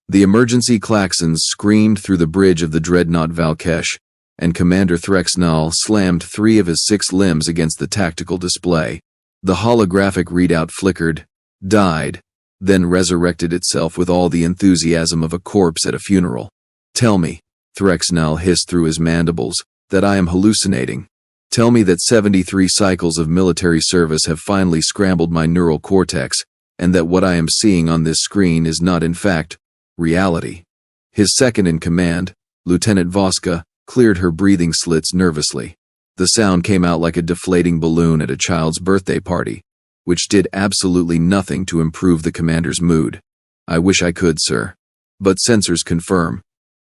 The emergency klaxons screamed through the bridge of the dreadnought Valkesh, and Commander Threx'nal slammed 3 of his 6 limbs against the tactical display. The holographic readout flickered, died, then resurrected itself with all the enthusiasm of a corpse at a funeral. "Tell me," Threx'nal hissed through his mandibles, "that I am hallucinating. Tell me that 73 cycles of military service have finally scrambled my neural cortex, and that what I am seeing on this screen is not in fact reality." His second-in-command, Lieutenant Voska, cleared her breathing slits nervously. The sound came out like a deflating balloon at a child's birthday party, which did absolutely nothing to improve the commander's mood. "I wish I could, sir. But sensors confirm.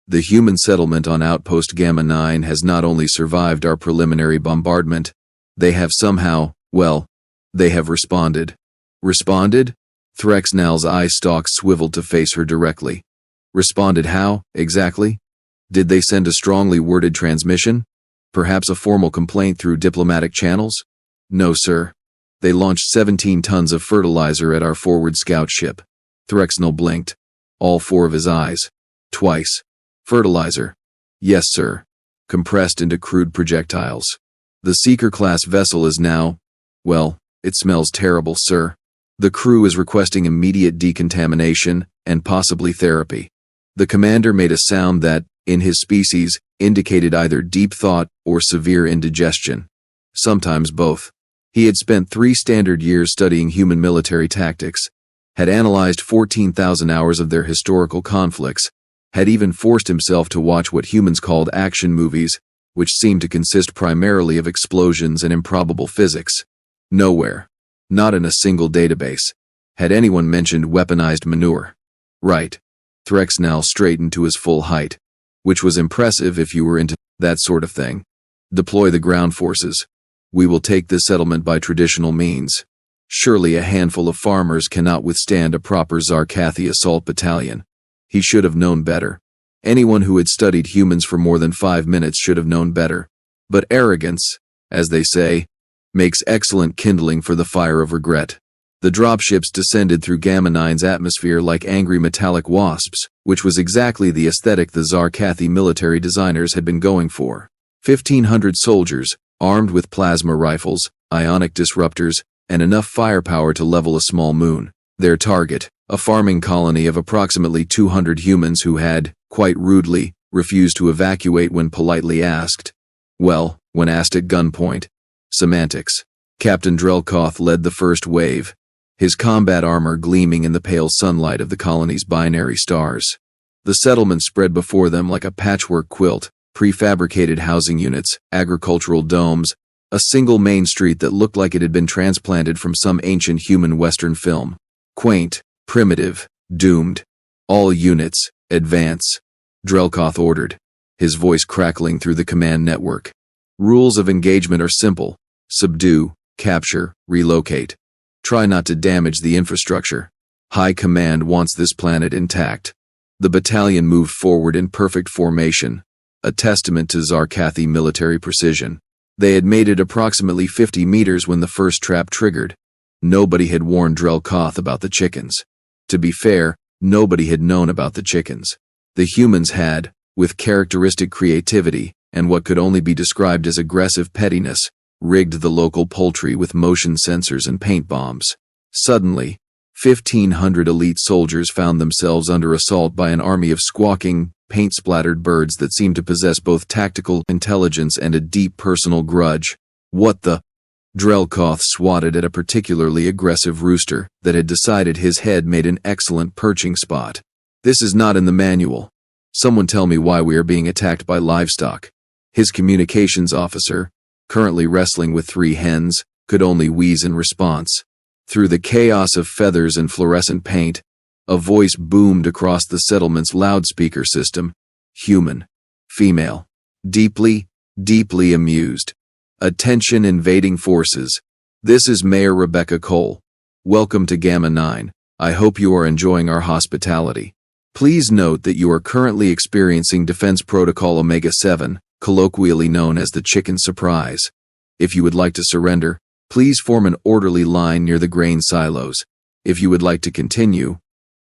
The human settlement on Outpost Gamma 9 has not only survived our preliminary bombardment, they have somehow, well, they have responded." "Responded?" Threx'nal's eye stalks swiveled to face her directly. "Responded how, exactly? Did they send a strongly worded transmission? Perhaps a formal complaint through diplomatic channels?" "No, sir. They launched 17 tons of fertilizer at our forward scout ship." Threx'nal blinked, all 4 of his eyes. "Twice. Fertilizer?" "Yes, sir. Compressed into crude projectiles. The Seeker-class vessel is now, well, it smells terrible, sir. The crew is requesting immediate decontamination and possibly therapy." The commander made a sound that, in his species, indicated either deep thought or severe indigestion. Sometimes both. He had spent 3 standard years studying human military tactics, had analyzed 14,000 hours of their historical conflicts, had even forced himself to watch what humans called action movies, which seemed to consist primarily of explosions and improbable physics. Nowhere, not in a single database, had anyone mentioned weaponized manure. Right. Threx'nal straightened to his full height, which was impressive if you were into that sort of thing. "Deploy the ground forces. We will take this settlement by traditional means. Surely a handful of farmers cannot withstand a proper Zar'kathi assault battalion." He should have known better. Anyone who had studied humans for more than 5 minutes should have known better. But arrogance, as they say, makes excellent kindling for the fire of regret. The dropships descended through Gamma 9's atmosphere like angry metallic wasps, which was exactly the aesthetic the Zar'kathi military designers had been going for. 1,500 soldiers, armed with plasma rifles, ionic disruptors, and enough firepower to level a small moon. Their target, a farming colony of approximately 200 humans who had, quite rudely, refused to evacuate when politely asked. Well, when asked at gunpoint. Semantics. Captain Zar'kathi led the first wave, his combat armor gleaming in the pale sunlight of the colony's binary stars. The settlement spread before them like a patchwork quilt, prefabricated housing units, agricultural domes, a single main street that looked like it had been transplanted from some ancient human Western film. Quaint, primitive, doomed. "All units, advance," Zar'kathi ordered, his voice crackling through the command network. "Rules of engagement are simple. Subdue, capture, relocate. Try not to damage the infrastructure. High Command wants this planet intact." The battalion moved forward in perfect formation, a testament to Zar'kathi military precision. They had made it approximately 50 meters when the first trap triggered. Nobody had warned Zar'kathi about the chickens. To be fair, nobody had known about the chickens. The humans had, with characteristic creativity and what could only be described as aggressive pettiness, rigged the local poultry with motion sensors and paint bombs. Suddenly, 1,500 elite soldiers found themselves under assault by an army of squawking, paint-splattered birds that seemed to possess both tactical intelligence and a deep personal grudge. "What the?" Zar'kathi swatted at a particularly aggressive rooster that had decided his head made an excellent perching spot. "This is not in the manual. Someone tell me why we are being attacked by livestock." His communications officer, currently wrestling with 3 hens, could only wheeze in response. Through the chaos of feathers and fluorescent paint, a voice boomed across the settlement's loudspeaker system. Human. Female. Deeply, deeply amused. "Attention invading forces. This is Mayor Rebecca Cole. Welcome to Gamma 9. I hope you are enjoying our hospitality. Please note that you are currently experiencing Defense Protocol Omega-7, colloquially known as the Chicken Surprise. If you would like to surrender, please form an orderly line near the grain silos. If you would like to continue,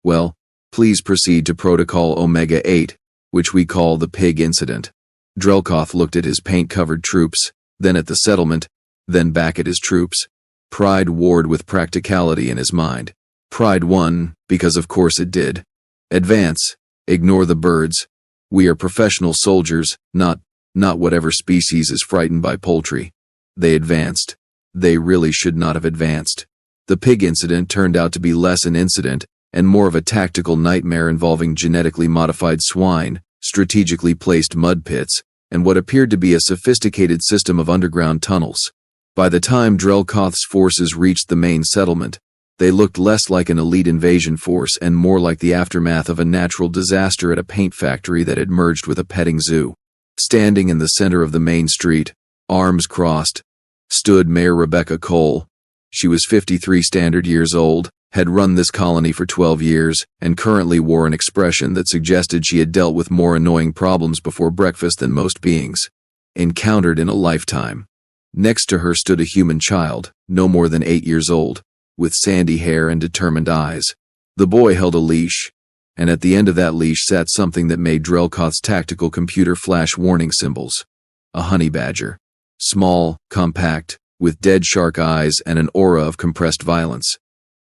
well, Please proceed to Protocol Omega-8, which we call the Pig Incident. Zar'kathi looked at his paint-covered troops, then at the settlement, then back at his troops. Pride warred with practicality in his mind. Pride won, because of course it did. Advance. Ignore the birds. We are professional soldiers, not whatever species is frightened by poultry. They advanced. They really should not have advanced. The pig incident turned out to be less an incident and more of a tactical nightmare involving genetically modified swine, strategically placed mud pits, and what appeared to be a sophisticated system of underground tunnels. By the time Zar'kathi's forces reached the main settlement, they looked less like an elite invasion force and more like the aftermath of a natural disaster at a paint factory that had merged with a petting zoo. Standing in the center of the main street, arms crossed, stood Mayor Rebecca Cole. She was 53 standard years old, had run this colony for 12 years, and currently wore an expression that suggested she had dealt with more annoying problems before breakfast than most beings encountered in a lifetime. Next to her stood a human child, no more than 8 years old, with sandy hair and determined eyes. The boy held a leash, and at the end of that leash sat something that made Zar'kathi's tactical computer flash warning symbols. A honey badger. Small, compact, with dead shark eyes and an aura of compressed violence.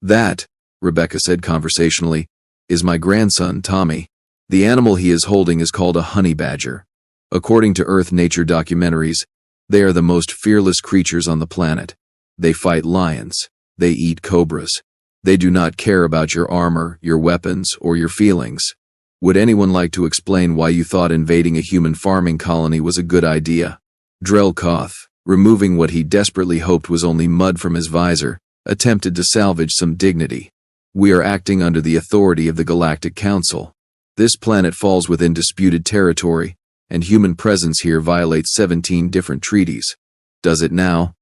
That, Rebecca said conversationally, is my grandson, Tommy. The animal he is holding is called a honey badger. According to Earth nature documentaries, they are the most fearless creatures on the planet. They fight lions. They eat cobras. They do not care about your armor, your weapons, or your feelings. Would anyone like to explain why you thought invading a human farming colony was a good idea? Zar'kathi, removing what he desperately hoped was only mud from his visor, attempted to salvage some dignity. We are acting under the authority of the Galactic Council. This planet falls within disputed territory, and human presence here violates 17 different treaties. Does it now?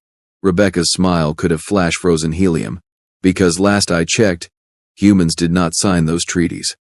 Rebecca's smile could have flash-frozen helium, because last I checked, humans did not sign those treaties.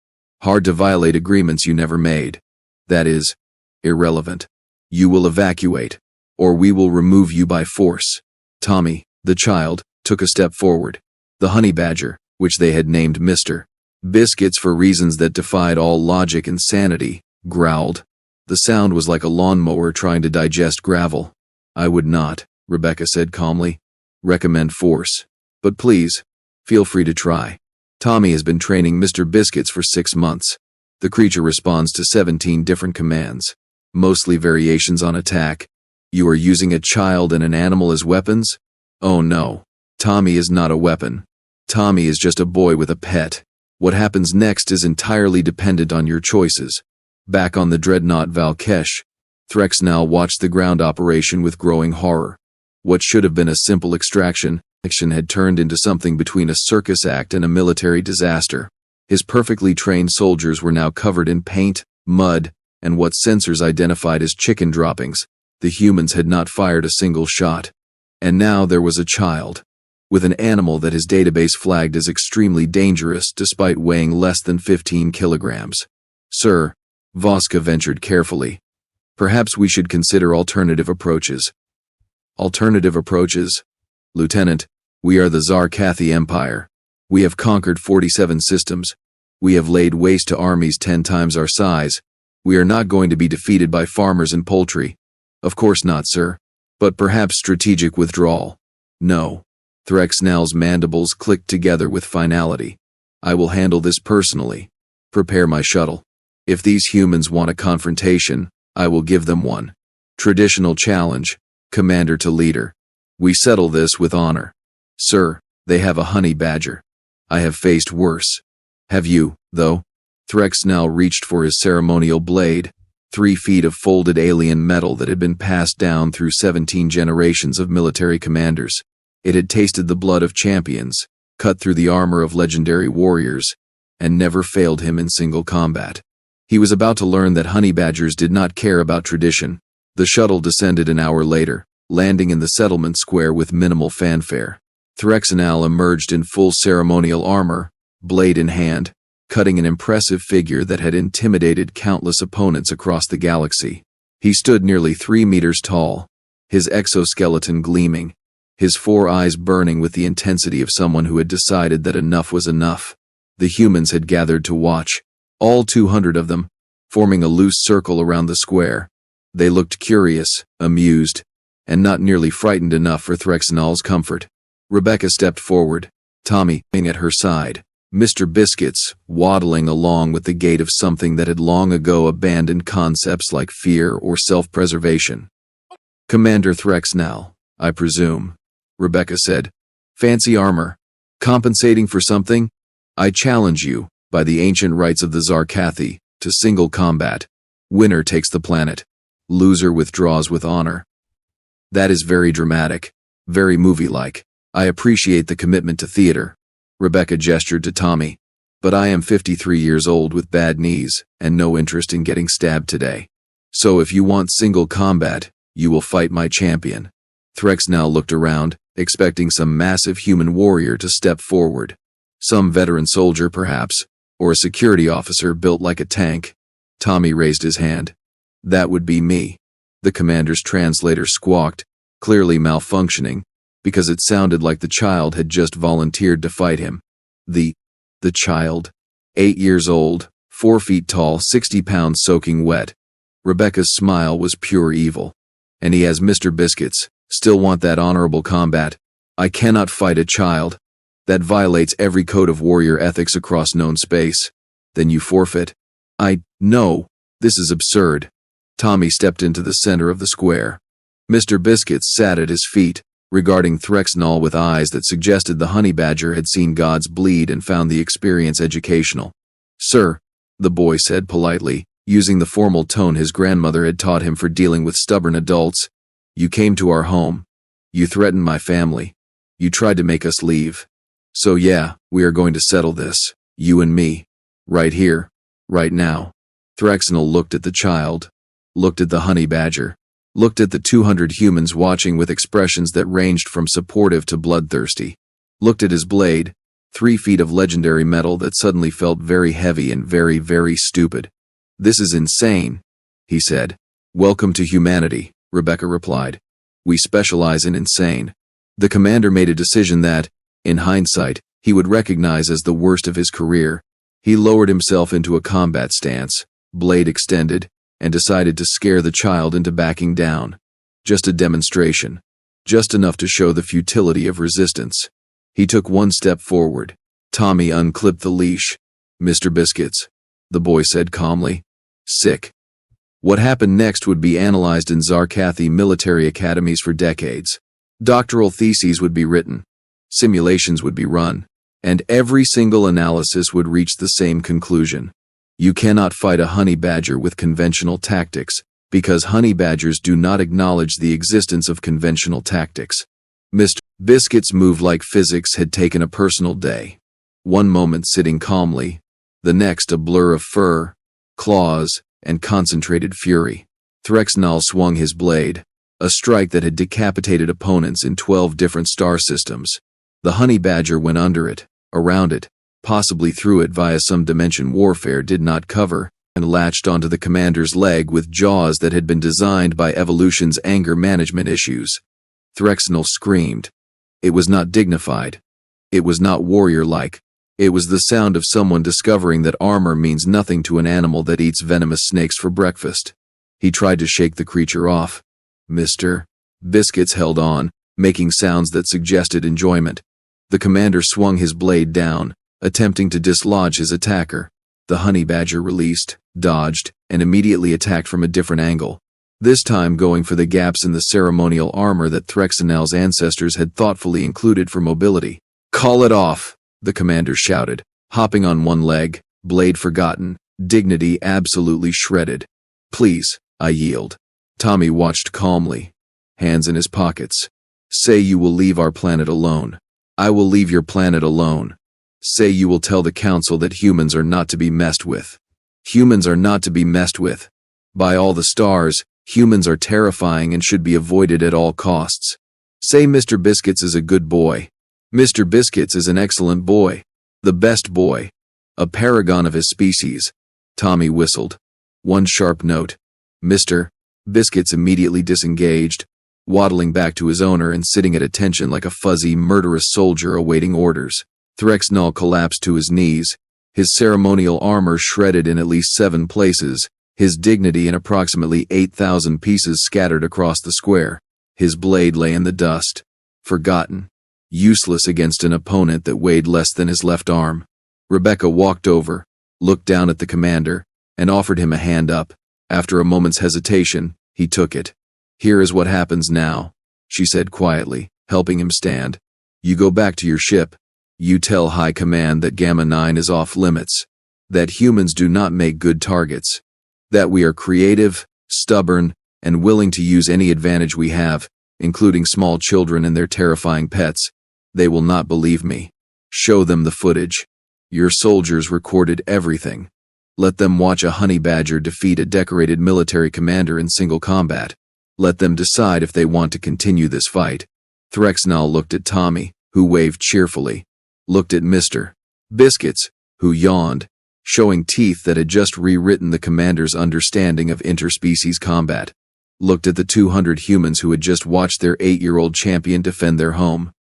Hard to violate agreements you never made. That is, irrelevant. You will evacuate, or we will remove you by force. Tommy, the child, took a step forward. The honey badger, which they had named Mr. Biscuits for reasons that defied all logic and sanity, growled. The sound was like a lawnmower trying to digest gravel. I would not, Rebecca said calmly, recommend force. But please, feel free to try. Tommy has been training Mr. Biscuits for 6 months. The creature responds to 17 different commands, mostly variations on attack. You are using a child and an animal as weapons? Oh no. Tommy is not a weapon. Tommy is just a boy with a pet. What happens next is entirely dependent on your choices. Back on the dreadnought Valkesh, Threx'nal watched the ground operation with growing horror. What should have been a simple extraction had turned into something between a circus act and a military disaster. His perfectly trained soldiers were now covered in paint, mud, and what sensors identified as chicken droppings. The humans had not fired a single shot. And now there was a child, with an animal that his database flagged as extremely dangerous despite weighing less than 15 kilograms. Sir, Voska ventured carefully. Perhaps we should consider alternative approaches. Alternative approaches? Lieutenant, we are the Zar'kathi Empire. We have conquered 47 systems. We have laid waste to armies 10 times our size. We are not going to be defeated by farmers and poultry. Of course not, sir. But perhaps strategic withdrawal. No. Threx'nal's mandibles clicked together with finality. I will handle this personally. Prepare my shuttle. If these humans want a confrontation, I will give them one. Traditional challenge, commander to leader. We settle this with honor. Sir, they have a honey badger. I have faced worse. Have you, though? Threx'nal reached for his ceremonial blade, 3 feet of folded alien metal that had been passed down through 17 generations of military commanders. It had tasted the blood of champions, cut through the armor of legendary warriors, and never failed him in single combat. He was about to learn that honey badgers did not care about tradition. The shuttle descended an hour later, landing in the settlement square with minimal fanfare. Threx'nal emerged in full ceremonial armor, blade in hand, cutting an impressive figure that had intimidated countless opponents across the galaxy. He stood nearly 3 meters tall, his exoskeleton gleaming, his 4 eyes burning with the intensity of someone who had decided that enough was enough. The humans had gathered to watch, all 200 of them, forming a loose circle around the square. They looked curious, amused, and not nearly frightened enough for Threx'nal's comfort. Rebecca stepped forward, Tommy at her side, Mr. Biscuits waddling along with the gait of something that had long ago abandoned concepts like fear or self-preservation. "Commander Threx'nal, I presume," Rebecca said. "Fancy armor. Compensating for something? I challenge you, by the ancient rights of the Zar'kathi, to single combat. Winner takes the planet. Loser withdraws with honor." "That is very dramatic, very movie-like. I appreciate the commitment to theater." Rebecca gestured to Tommy. "But I am 53 years old with bad knees, and no interest in getting stabbed today. So if you want single combat, you will fight my champion." Threx'nal looked around, expecting some massive human warrior to step forward. Some veteran soldier, perhaps, or a security officer built like a tank. Tommy raised his hand. "That would be me." The commander's translator squawked, clearly malfunctioning, because it sounded like the child had just volunteered to fight him. The child? 8 years old, 4 feet tall, 60 pounds soaking wet. Rebecca's smile was pure evil. "And he has Mr. Biscuits. Still want that honorable combat? I cannot fight a child. That violates every code of warrior ethics across known space. Then you forfeit." No, this is absurd." Tommy stepped into the center of the square. Mr. Biscuits sat at his feet, regarding Threx'nal with eyes that suggested the honey badger had seen gods bleed and found the experience educational. "Sir," the boy said politely, using the formal tone his grandmother had taught him for dealing with stubborn adults, "you came to our home. You threatened my family. You tried to make us leave. So yeah, we are going to settle this, you and me. Right here, right now." Threx'nal looked at the child, looked at the honey badger, looked at the 200 humans watching with expressions that ranged from supportive to bloodthirsty, looked at his blade, 3 feet of legendary metal that suddenly felt very heavy and very, very stupid. "This is insane," he said. "Welcome to humanity," Rebecca replied. "We specialize in insane." The commander made a decision that, in hindsight, he would recognize as the worst of his career. He lowered himself into a combat stance, blade extended, and decided to scare the child into backing down. Just a demonstration. Just enough to show the futility of resistance. He took 1 step forward. Tommy unclipped the leash. "Mr. Biscuits," the boy said calmly. "Sick." What happened next would be analyzed in Zar'kathi military academies for decades. Doctoral theses would be written. Simulations would be run. And every single analysis would reach the same conclusion. You cannot fight a honey badger with conventional tactics, because honey badgers do not acknowledge the existence of conventional tactics. Mr. Biscuits' move like physics had taken a personal day. One moment sitting calmly, the next a blur of fur, claws, and concentrated fury. Threx'nal swung his blade, a strike that had decapitated opponents in 12 different star systems. The honey badger went under it, around it, possibly through it via some dimension warfare did not cover, and latched onto the commander's leg with jaws that had been designed by evolution's anger management issues. Threx'nal screamed. It was not dignified. It was not warrior-like. It was the sound of someone discovering that armor means nothing to an animal that eats venomous snakes for breakfast. He tried to shake the creature off. Mr. Biscuits held on, making sounds that suggested enjoyment. The commander swung his blade down, attempting to dislodge his attacker. The honey badger released, dodged, and immediately attacked from a different angle, this time going for the gaps in the ceremonial armor that Threx'nal's ancestors had thoughtfully included for mobility. "Call it off," the commander shouted, hopping on one leg, blade forgotten, dignity absolutely shredded. "Please," I yield. Tommy watched calmly, hands in his pockets. "Say you will leave our planet alone. I will leave your planet alone. Say you will tell the council that humans are not to be messed with. Humans are not to be messed with. By all the stars, humans are terrifying and should be avoided at all costs. Say Mr. Biscuits is a good boy. Mr. Biscuits is an excellent boy. The best boy. A paragon of his species." Tommy whistled. One sharp note. Mr. Biscuits immediately disengaged, waddling back to his owner and sitting at attention like a fuzzy, murderous soldier awaiting orders. Threx'nal collapsed to his knees, his ceremonial armor shredded in at least 7 places, his dignity in approximately 8,000 pieces scattered across the square. His blade lay in the dust, forgotten, useless against an opponent that weighed less than his left arm. Rebecca walked over, looked down at the commander, and offered him a hand up. After a moment's hesitation, he took it. "Here is what happens now," she said quietly, helping him stand. "You go back to your ship. You tell High Command that Gamma 9 is off limits, that humans do not make good targets, that we are creative, stubborn, and willing to use any advantage we have, including small children and their terrifying pets. They will not believe me. Show them the footage. Your soldiers recorded everything. Let them watch a honey badger defeat a decorated military commander in single combat. Let them decide if they want to continue this fight." Threx'nal looked at Tommy, who waved cheerfully, looked at Mr. Biscuits, who yawned, showing teeth that had just rewritten the commander's understanding of interspecies combat, looked at the 200 humans who had just watched their 8-year-old champion defend their home.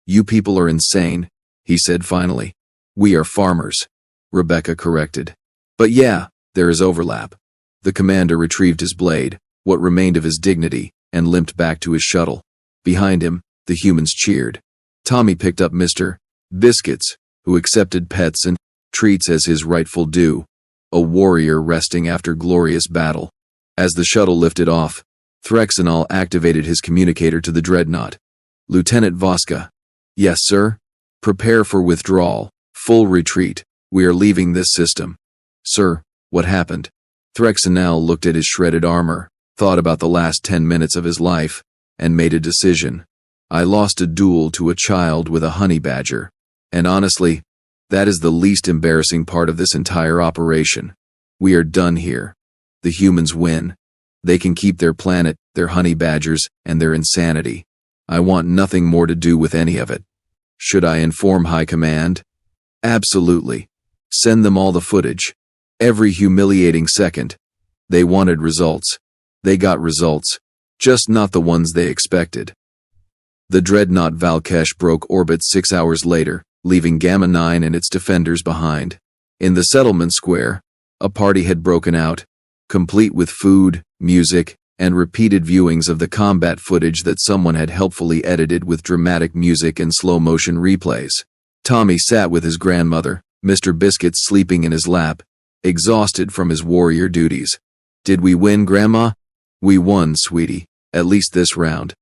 "You people are insane," he said finally. "We are farmers," Rebecca corrected. "But yeah, there is overlap." The commander retrieved his blade, what remained of his dignity, and limped back to his shuttle. Behind him, the humans cheered. Tommy picked up Mr. Biscuits, who accepted pets and treats as his rightful due, a warrior resting after glorious battle. As the shuttle lifted off, Threx'nal activated his communicator to the dreadnought. "Lieutenant Voska." "Yes, sir?" "Prepare for withdrawal. Full retreat. We are leaving this system." "Sir, what happened?" Threx'nal looked at his shredded armor, thought about the last 10 minutes of his life, and made a decision. "I lost a duel to a child with a honey badger. And honestly, that is the least embarrassing part of this entire operation. We are done here. The humans win. They can keep their planet, their honey badgers, and their insanity. I want nothing more to do with any of it." "Should I inform High Command?" "Absolutely. Send them all the footage. Every humiliating second. They wanted results. They got results. Just not the ones they expected." The dreadnought Valkesh broke orbit 6 hours later, leaving Gamma 9 and its defenders behind. In the settlement square, a party had broken out, complete with food, music, and repeated viewings of the combat footage that someone had helpfully edited with dramatic music and slow-motion replays. Tommy sat with his grandmother, Mr. Biscuits sleeping in his lap, exhausted from his warrior duties. "Did we win, Grandma?" "We won, sweetie, at least this round.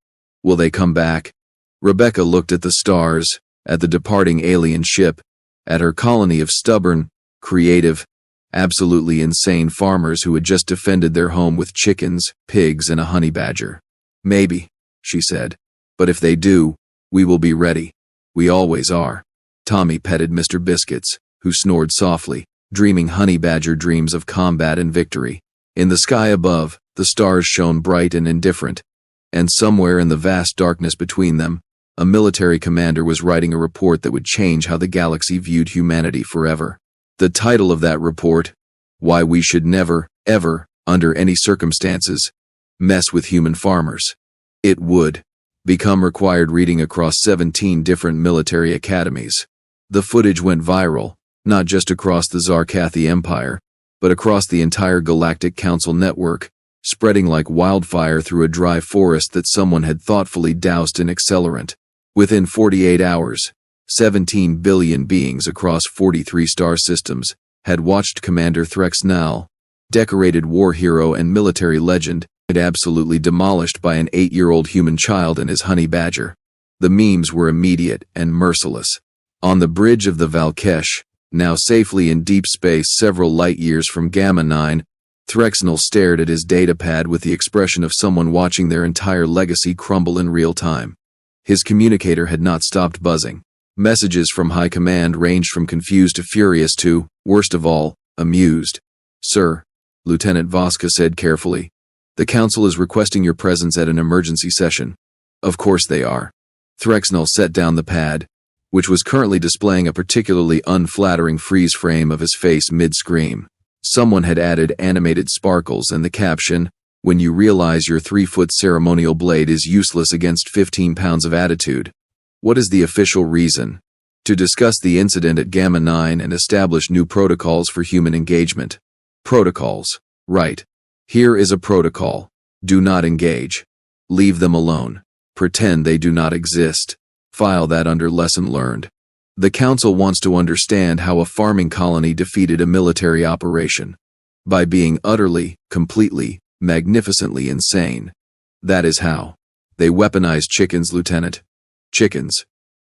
Will they come back?" Rebecca looked at the stars, at the departing alien ship, at her colony of stubborn, creative, absolutely insane farmers who had just defended their home with chickens, pigs, and a honey badger. "Maybe," she said. "But if they do, we will be ready. We always are." Tommy petted Mr. Biscuits, who snored softly, dreaming honey badger dreams of combat and victory. In the sky above, the stars shone bright and indifferent, and somewhere in the vast darkness between them, a military commander was writing a report that would change how the galaxy viewed humanity forever. The title of that report: "Why We Should Never, Ever, Under Any Circumstances, Mess with Human Farmers." It would become required reading across 17 different military academies. The footage went viral, not just across the Zar'kathi Empire, but across the entire Galactic Council network, spreading like wildfire through a dry forest that someone had thoughtfully doused in accelerant. Within 48 hours, 17 billion beings across 43 star systems had watched Commander Threx'nal, decorated war hero and military legend, absolutely demolished by an 8-year-old human child and his honey badger. The memes were immediate and merciless. On the bridge of the Valkesh, now safely in deep space several light years from Gamma 9, Threx'nal stared at his datapad with the expression of someone watching their entire legacy crumble in real time. His communicator had not stopped buzzing. Messages from High Command ranged from confused to furious to, worst of all, amused. "Sir," Lieutenant Voska said carefully, "the Council is requesting your presence at an emergency session." "Of course they are." Threx'nal set down the pad, which was currently displaying a particularly unflattering freeze frame of his face mid-scream. Someone had added animated sparkles and the caption, "When you realize your 3-foot ceremonial blade is useless against 15 pounds of attitude. What is the official reason?" to discuss the incident at Gamma 9 and establish new protocols for human engagement. Protocols. Right. Here is a protocol. Do not engage. Leave them alone. Pretend they do not exist. File that under lesson learned. The Council wants to understand how a farming colony defeated a military operation. By being utterly, completely, magnificently insane. That is how. They weaponized chickens, Lieutenant. Chickens.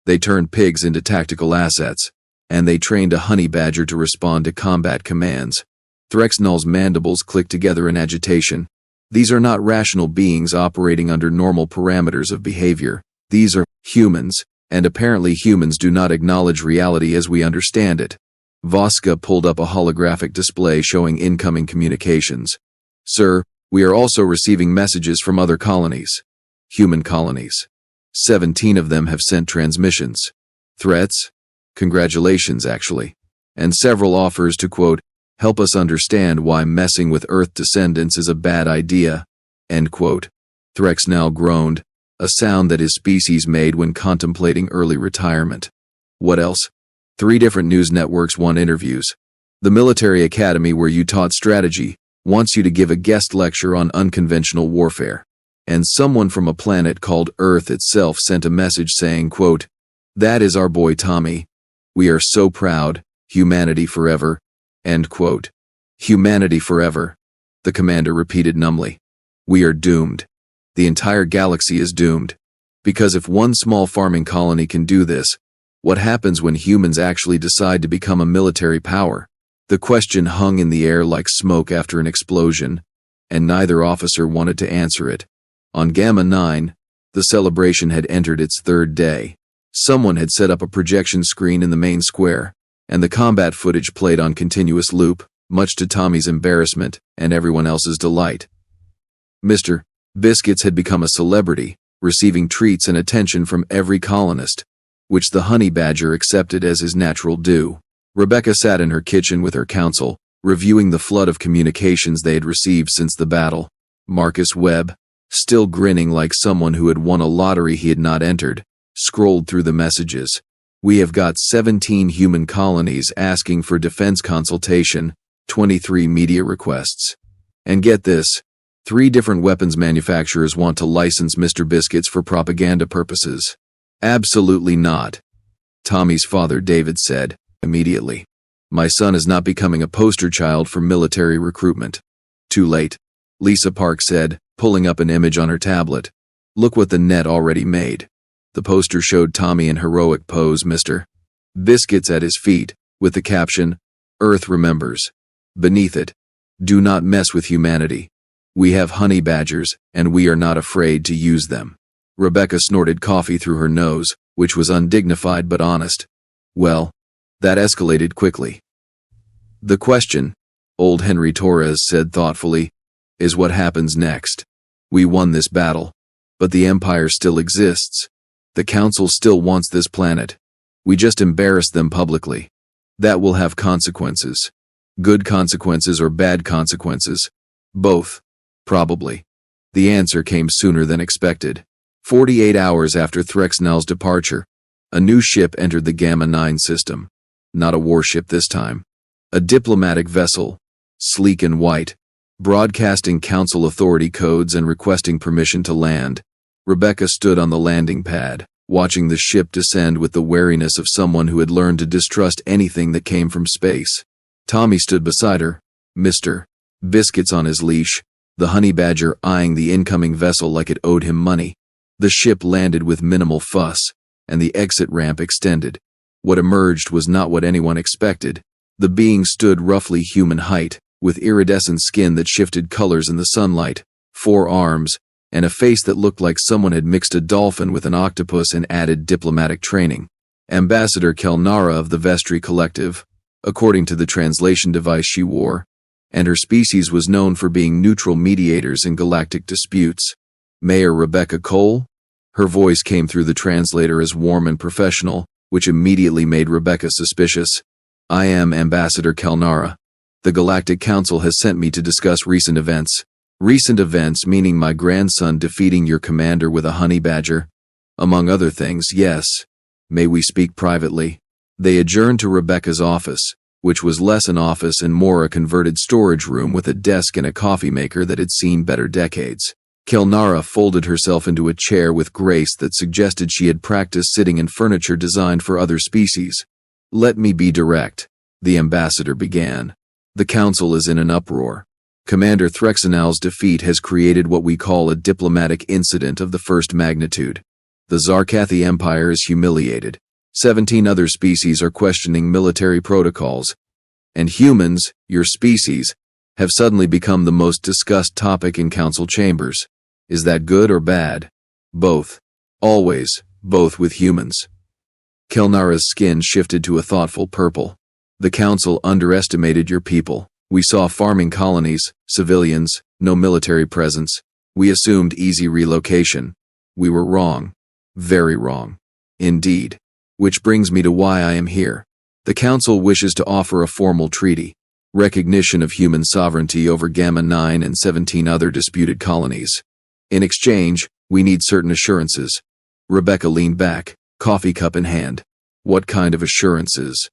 They turned pigs into tactical assets. And they trained a honey badger to respond to combat commands. Threx'nal's mandibles clicked together in agitation. These are not rational beings operating under normal parameters of behavior. These are humans, and apparently humans do not acknowledge reality as we understand it. Voska pulled up a holographic display showing incoming communications. Sir, we are also receiving messages from other colonies. Human colonies. 17 of them have sent transmissions. Threats? Congratulations, actually. And several offers to, quote, help us understand why messing with Earth descendants is a bad idea, end quote. Threx'nal groaned, a sound that his species made when contemplating early retirement. What else? 3 different news networks want interviews. The military academy where you taught strategy wants you to give a guest lecture on unconventional warfare. And someone from a planet called Earth itself sent a message saying, quote, that is our boy Tommy. We are so proud, humanity forever, end quote. Humanity forever, the commander repeated numbly. We are doomed. The entire galaxy is doomed. Because if one small farming colony can do this, what happens when humans actually decide to become a military power? The question hung in the air like smoke after an explosion, and neither officer wanted to answer it. On Gamma 9, the celebration had entered its 3rd day. Someone had set up a projection screen in the main square, and the combat footage played on continuous loop, much to Tommy's embarrassment and everyone else's delight. Mr. Biscuits had become a celebrity, receiving treats and attention from every colonist, which the honey badger accepted as his natural due. Rebecca sat in her kitchen with her council, reviewing the flood of communications they had received since the battle. Marcus Webb, still grinning like someone who had won a lottery he had not entered, scrolled through the messages. We have got 17 human colonies asking for defense consultation, 23 media requests. And get this, 3 different weapons manufacturers want to license Mr. Biscuits for propaganda purposes. Absolutely not. Tommy's father David said, immediately. My son is not becoming a poster child for military recruitment. Too late. Lisa Park said, pulling up an image on her tablet. Look what the net already made. The poster showed Tommy in heroic pose, Mr. Biscuits at his feet, with the caption, Earth remembers. Beneath it, do not mess with humanity. We have honey badgers, and we are not afraid to use them. Rebecca snorted coffee through her nose, which was undignified but honest. Well, that escalated quickly. The question, old Henry Torres said thoughtfully, is what happens next. We won this battle, but the Empire still exists. The Council still wants this planet. We just embarrassed them publicly. That will have consequences. Good consequences or bad consequences. Both. Probably. The answer came sooner than expected. 48 hours after Threx'nal's departure, a new ship entered the Gamma 9 system. Not a warship this time. A diplomatic vessel, sleek and white, broadcasting Council authority codes and requesting permission to land. Rebecca stood on the landing pad, watching the ship descend with the wariness of someone who had learned to distrust anything that came from space. Tommy stood beside her, Mr. Biscuits on his leash, the honey badger eyeing the incoming vessel like it owed him money. The ship landed with minimal fuss, and the exit ramp extended. What emerged was not what anyone expected. The being stood roughly human height, with iridescent skin that shifted colors in the sunlight, 4 arms, and a face that looked like someone had mixed a dolphin with an octopus and added diplomatic training. Ambassador Kelnara of the Vestry Collective, according to the translation device she wore, and her species was known for being neutral mediators in galactic disputes. Mayor Rebecca Cole? Her voice came through the translator as warm and professional, which immediately made Rebecca suspicious. I am Ambassador Kelnara. The Galactic Council has sent me to discuss recent events. Recent events meaning my grandson defeating your commander with a honey badger. Among other things, yes. May we speak privately? They adjourned to Rebecca's office, which was less an office and more a converted storage room with a desk and a coffee maker that had seen better decades. Kelnara folded herself into a chair with grace that suggested she had practiced sitting in furniture designed for other species. "Let me be direct," the ambassador began. "The council is in an uproar. Commander Threx'nal's defeat has created what we call a diplomatic incident of the first magnitude. The Zar'kathi Empire is humiliated. 17 other species are questioning military protocols. And humans, your species, have suddenly become the most discussed topic in council chambers. Is that good or bad? Both. Always, both with humans." Kelnara's skin shifted to a thoughtful purple. "The council underestimated your people. We saw farming colonies, civilians, no military presence. We assumed easy relocation. We were wrong. Very wrong. Indeed. Which brings me to why I am here. The council wishes to offer a formal treaty. Recognition of human sovereignty over Gamma 9 and 17 other disputed colonies. In exchange, we need certain assurances." Rebecca leaned back, coffee cup in hand. "What kind of assurances?"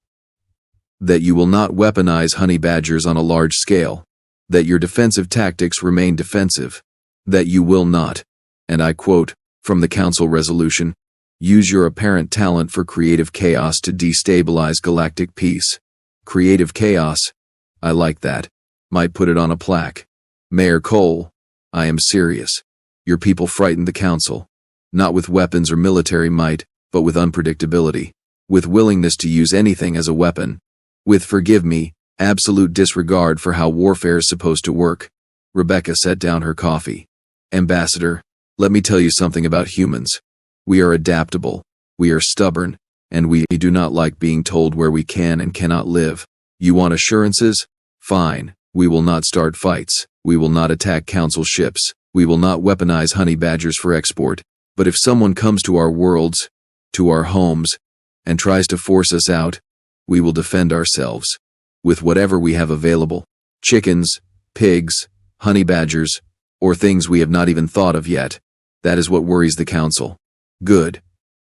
"That you will not weaponize honey badgers on a large scale. That your defensive tactics remain defensive. That you will not," and I quote from the council resolution, "use your apparent talent for creative chaos to destabilize galactic peace." Creative chaos? I like that. Might put it on a plaque. Mayor Cole, I am serious. Your people frightened the council. Not with weapons or military might, but with unpredictability. With willingness to use anything as a weapon. With, forgive me, absolute disregard for how warfare is supposed to work. Rebecca set down her coffee. "Ambassador, let me tell you something about humans. We are adaptable, we are stubborn, and we do not like being told where we can and cannot live. You want assurances? Fine, we will not start fights, we will not attack council ships, we will not weaponize honey badgers for export. But if someone comes to our worlds, to our homes, and tries to force us out, we will defend ourselves. With whatever we have available. Chickens, pigs, honey badgers, or things we have not even thought of yet. That is what worries the council. Good.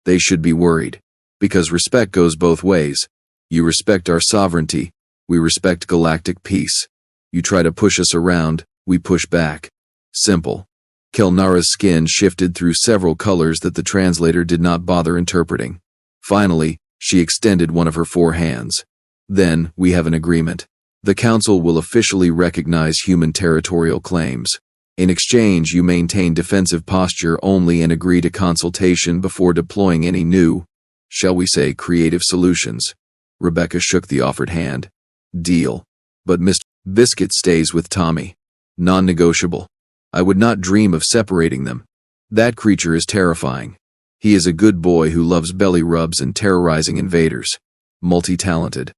They should be worried. Because respect goes both ways. You respect our sovereignty, we respect galactic peace. You try to push us around, we push back. Simple." Kelnara's skin shifted through several colors that the translator did not bother interpreting. Finally, she extended one of her 4 hands. "Then, we have an agreement. The council will officially recognize human territorial claims. In exchange, you maintain defensive posture only and agree to consultation before deploying any new, shall we say, creative solutions." Rebecca shook the offered hand. "Deal. But Mr. Biscuit stays with Tommy. Non-negotiable. I would not dream of separating them. That creature is terrifying. He is a good boy who loves belly rubs and terrorizing invaders. Multi-talented."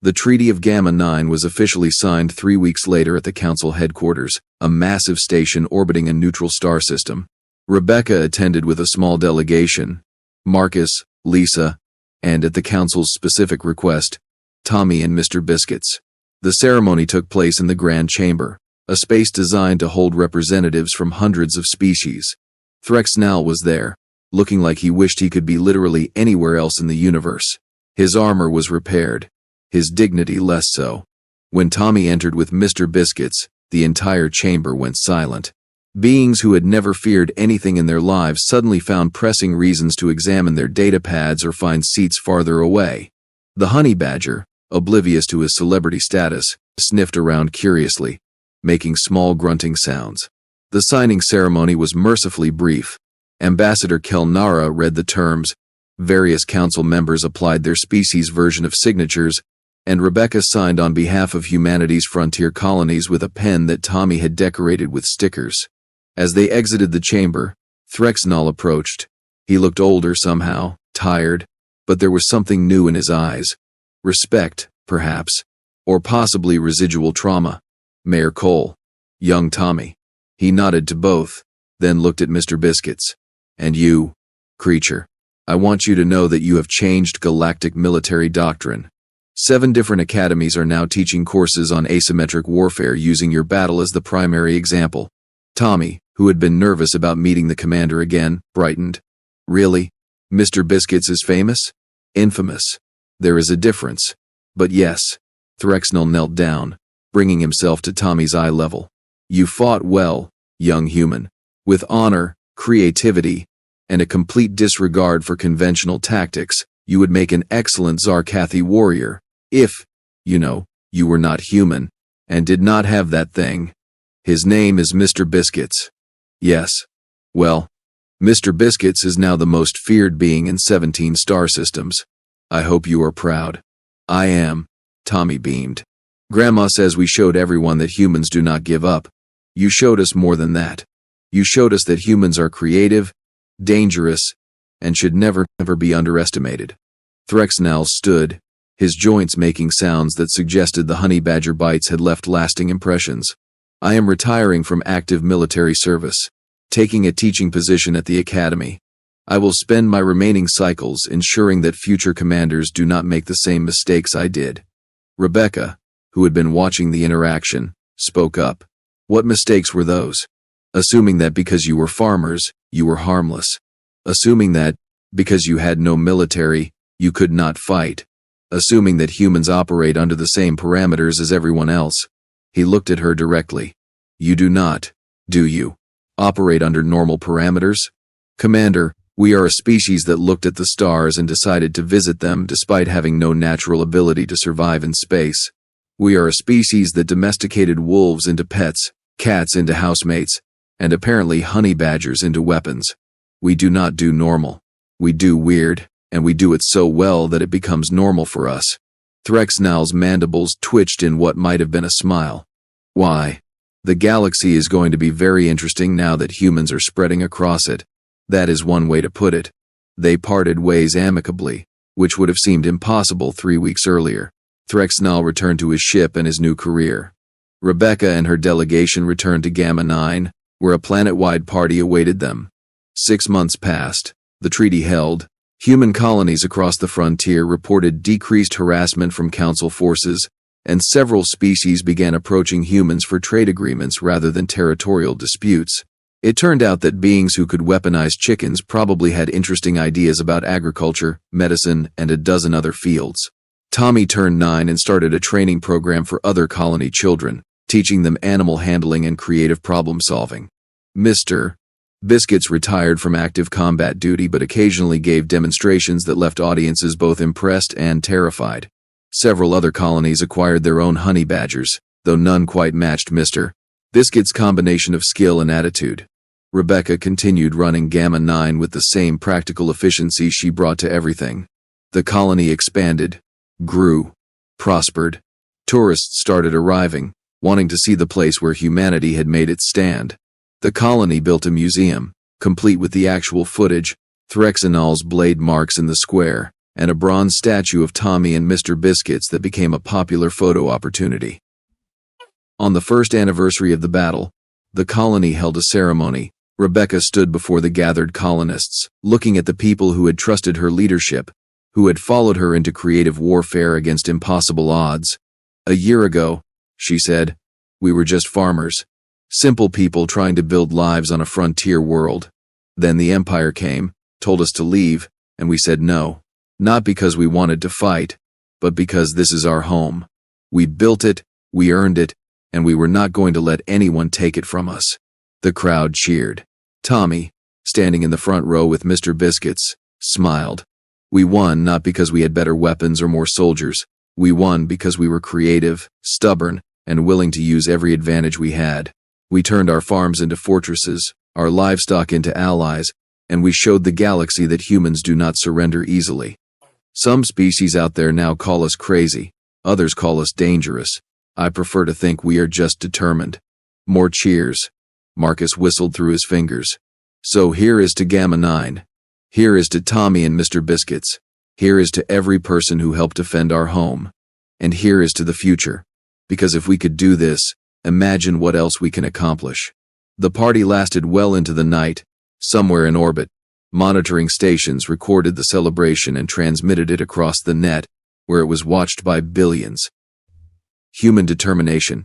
The Treaty of Gamma 9 was officially signed 3 weeks later at the council headquarters, a massive station orbiting a neutral star system. Rebecca attended with a small delegation. Marcus, Lisa, and at the council's specific request, Tommy and Mr. Biscuits. The ceremony took place in the Grand Chamber, a space designed to hold representatives from hundreds of species. Threx'nal was there, looking like he wished he could be literally anywhere else in the universe. His armor was repaired, his dignity less so. When Tommy entered with Mr. Biscuits, the entire chamber went silent. Beings who had never feared anything in their lives suddenly found pressing reasons to examine their data pads or find seats farther away. The honey badger, oblivious to his celebrity status, sniffed around curiously, making small grunting sounds. The signing ceremony was mercifully brief. Ambassador Kelnara read the terms, various council members applied their species' version of signatures, and Rebecca signed on behalf of humanity's frontier colonies with a pen that Tommy had decorated with stickers. As they exited the chamber, Threx'nal approached. He looked older somehow, tired, but there was something new in his eyes. Respect, perhaps, or possibly residual trauma. Mayor Cole. Young Tommy. He nodded to both, then looked at Mr. Biscuits. "And you, creature, I want you to know that you have changed galactic military doctrine. 7 different academies are now teaching courses on asymmetric warfare using your battle as the primary example." Tommy, who had been nervous about meeting the commander again, brightened. "Really? Mr. Biscuits is famous? Infamous? There is a difference. But yes. Threx'nal knelt down, bringing himself to Tommy's eye level. You fought well, young human. With honor, creativity, and a complete disregard for conventional tactics, you would make an excellent Zar'kathi warrior, if, you were not human, and did not have that thing. His name is Mr. Biscuits. Yes. Well, Mr. Biscuits is now the most feared being in 17 star systems. I hope you are proud. I am. Tommy beamed. Grandma says we showed everyone that humans do not give up. You showed us more than that. You showed us that humans are creative, dangerous, and should never be underestimated. Threx'nal stood, his joints making sounds that suggested the honey badger bites had left lasting impressions. I am retiring from active military service, taking a teaching position at the academy. I will spend my remaining cycles ensuring that future commanders do not make the same mistakes I did. Rebecca, who had been watching the interaction, spoke up. What mistakes were those? Assuming that because you were farmers, you were harmless. Assuming that, because you had no military, you could not fight. Assuming that humans operate under the same parameters as everyone else. He looked at her directly. You do not, do you, operate under normal parameters? Commander, we are a species that looked at the stars and decided to visit them despite having no natural ability to survive in space. We are a species that domesticated wolves into pets, cats into housemates, and apparently honey badgers into weapons. We do not do normal. We do weird, and we do it so well that it becomes normal for us. Threx'nal's mandibles twitched in what might have been a smile. Why? The galaxy is going to be very interesting now that humans are spreading across it. That is one way to put it. They parted ways amicably, which would have seemed impossible 3 weeks earlier. Threx'nal returned to his ship and his new career. Rebecca and her delegation returned to Gamma 9, where a planet-wide party awaited them. 6 months passed. The treaty held. Human colonies across the frontier reported decreased harassment from Council forces, and several species began approaching humans for trade agreements rather than territorial disputes. It turned out that beings who could weaponize chickens probably had interesting ideas about agriculture, medicine, and a dozen other fields. Tommy turned 9 and started a training program for other colony children, teaching them animal handling and creative problem-solving. Mr. Biscuits retired from active combat duty but occasionally gave demonstrations that left audiences both impressed and terrified. Several other colonies acquired their own honey badgers, though none quite matched Mr. Biscuits' combination of skill and attitude. Rebecca continued running Gamma 9 with the same practical efficiency she brought to everything. The colony expanded, grew, prospered. Tourists started arriving, wanting to see the place where humanity had made its stand. The colony built a museum, complete with the actual footage, Threx'nal's blade marks in the square, and a bronze statue of Tommy and Mr. Biscuits that became a popular photo opportunity. On the first anniversary of the battle, the colony held a ceremony. Rebecca stood before the gathered colonists, looking at the people who had trusted her leadership, who had followed her into creative warfare against impossible odds. A year ago, she said, we were just farmers, simple people trying to build lives on a frontier world. Then the Empire came, told us to leave, and we said no. Not because we wanted to fight, but because this is our home. We built it, we earned it, and we were not going to let anyone take it from us. The crowd cheered. Tommy, standing in the front row with Mr. Biscuits, smiled. We won not because we had better weapons or more soldiers. We won because we were creative, stubborn, and willing to use every advantage we had. We turned our farms into fortresses, our livestock into allies, and we showed the galaxy that humans do not surrender easily. Some species out there now call us crazy, others call us dangerous. I prefer to think we are just determined. More cheers. Marcus whistled through his fingers. So here is to Gamma 9. Here is to Tommy and Mr. Biscuits. Here is to every person who helped defend our home. And here is to the future. Because if we could do this, imagine what else we can accomplish. The party lasted well into the night. Somewhere in orbit, monitoring stations recorded the celebration and transmitted it across the net, where it was watched by billions. Human determination,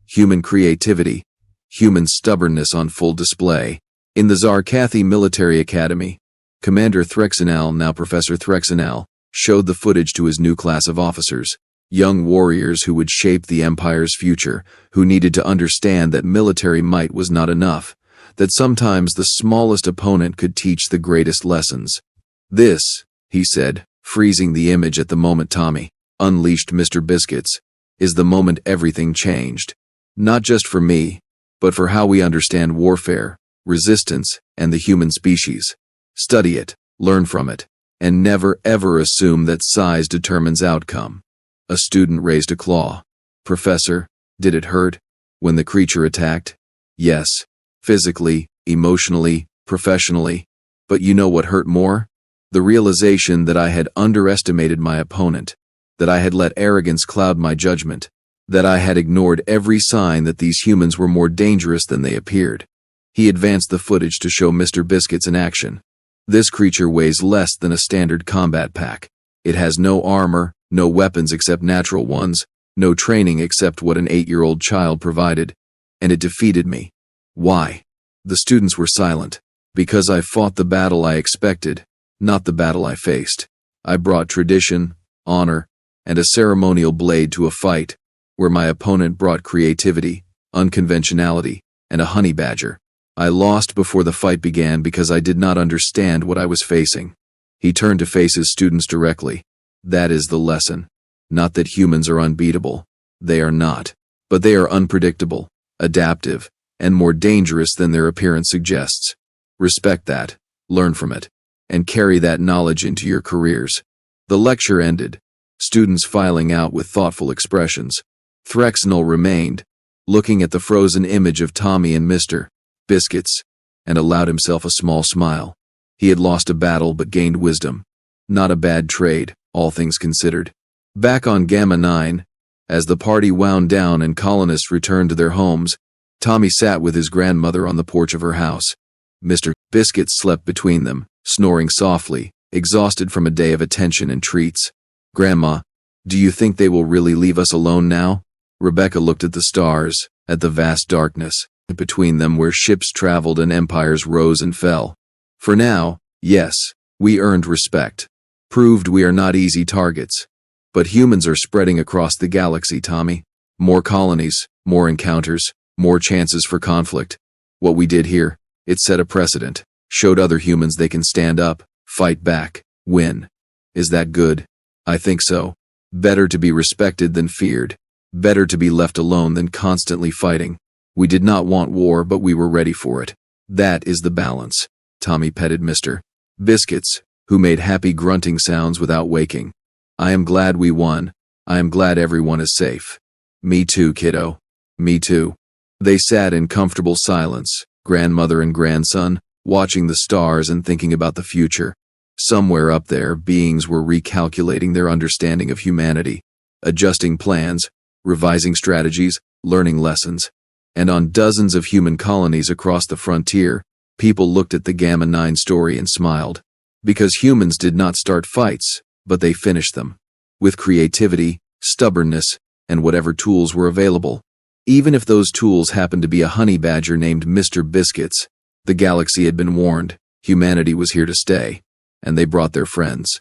human creativity, human stubbornness on full display. In the Zar'kathi Military Academy, Commander Threx'nal, now Professor Threx'nal, showed the footage to his new class of officers, young warriors who would shape the Empire's future, who needed to understand that military might was not enough, that sometimes the smallest opponent could teach the greatest lessons. "This," he said, freezing the image at the moment Tommy unleashed Mr. Biscuits, "is the moment everything changed. Not just for me, but for how we understand warfare, resistance, and the human species. Study it, learn from it, and never ever assume that size determines outcome." A student raised a claw. "Professor, did it hurt when the creature attacked?" "Yes. Physically, emotionally, professionally. But you know what hurt more? The realization that I had underestimated my opponent, that I had let arrogance cloud my judgment, that I had ignored every sign that these humans were more dangerous than they appeared." He advanced the footage to show Mr. Biscuits in action. "This creature weighs less than a standard combat pack. It has no armor, no weapons except natural ones, no training except what an 8-year-old child provided. And it defeated me. Why?" The students were silent. "Because I fought the battle I expected, not the battle I faced. I brought tradition, honor, and a ceremonial blade to a fight, where my opponent brought creativity, unconventionality, and a honey badger. I lost before the fight began because I did not understand what I was facing." He turned to face his students directly. "That is the lesson. Not that humans are unbeatable. They are not. But they are unpredictable, adaptive, and more dangerous than their appearance suggests. Respect that, learn from it, and carry that knowledge into your careers." The lecture ended, students filing out with thoughtful expressions. Threx'nal remained, looking at the frozen image of Tommy and Mr. Biscuits, and allowed himself a small smile. He had lost a battle but gained wisdom. Not a bad trade, all things considered. Back on Gamma 9, as the party wound down and colonists returned to their homes, Tommy sat with his grandmother on the porch of her house. Mr. Biscuits slept between them, snoring softly, exhausted from a day of attention and treats. "Grandma, do you think they will really leave us alone now?" Rebecca looked at the stars, at the vast darkness between them where ships traveled and empires rose and fell. "For now, yes, we earned respect. Proved we are not easy targets. But humans are spreading across the galaxy, Tommy. More colonies, more encounters, more chances for conflict. What we did here, it set a precedent, showed other humans they can stand up, fight back, win. Is that good? I think so. Better to be respected than feared. Better to be left alone than constantly fighting. We did not want war, but we were ready for it. That is the balance." Tommy petted Mr. Biscuits, who made happy grunting sounds without waking. "I am glad we won. I am glad everyone is safe." "Me too, kiddo. Me too." They sat in comfortable silence, grandmother and grandson, watching the stars and thinking about the future. Somewhere up there, beings were recalculating their understanding of humanity, adjusting plans, revising strategies, learning lessons. And on dozens of human colonies across the frontier, people looked at the Gamma 9 story and smiled. Because humans did not start fights, but they finished them. With creativity, stubbornness, and whatever tools were available. Even if those tools happened to be a honey badger named Mr. Biscuits, the galaxy had been warned, humanity was here to stay, and they brought their friends.